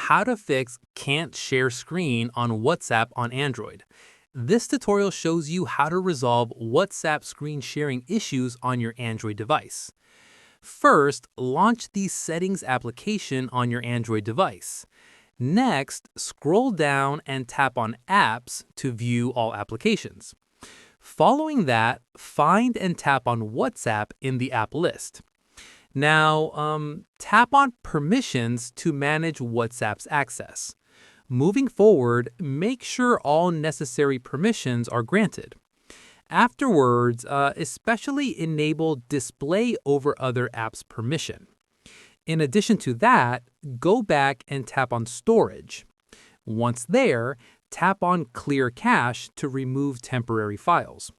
how to fix can't share screen on WhatsApp on Android. This tutorial shows you how to resolve WhatsApp screen sharing issues on your Android device. First, launch the Settings application on your Android device. Next, scroll down and tap on Apps to view all applications. Following that, find and tap on WhatsApp in the app list. Now, tap on Permissions to manage WhatsApp's access. Moving forward, make sure all necessary permissions are granted. Afterwards, especially enable Display over other apps permission. In addition to that, go back and tap on Storage. Once there, tap on Clear Cache to remove temporary files.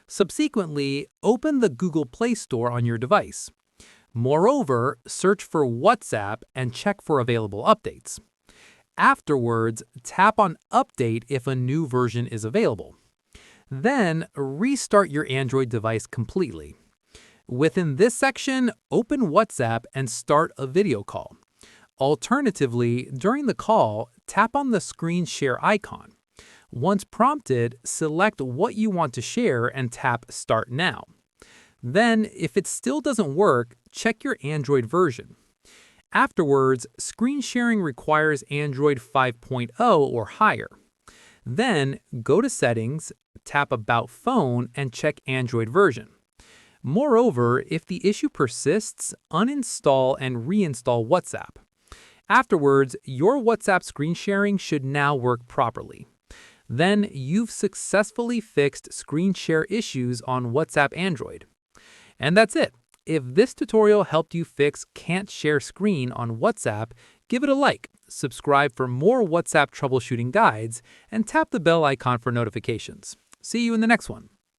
Subsequently, open the Google Play Store on your device. Moreover, search for WhatsApp and check for available updates. Afterwards, tap on Update if a new version is available. Then, restart your Android device completely. Within this section, open WhatsApp and start a video call. Alternatively, during the call, tap on the screen share icon. Once prompted, select what you want to share and tap Start Now. Then, if it still doesn't work, check your Android version. Afterwards, screen sharing requires Android 5.0 or higher. Then, go to Settings, tap About Phone, and check Android version. Moreover, if the issue persists, uninstall and reinstall WhatsApp. Afterwards, your WhatsApp screen sharing should now work properly. Then, you've successfully fixed screen share issues on WhatsApp Android. And that's it. If this tutorial helped you fix can't share screen on WhatsApp, give it a like, subscribe for more WhatsApp troubleshooting guides, and tap the bell icon for notifications. See you in the next one.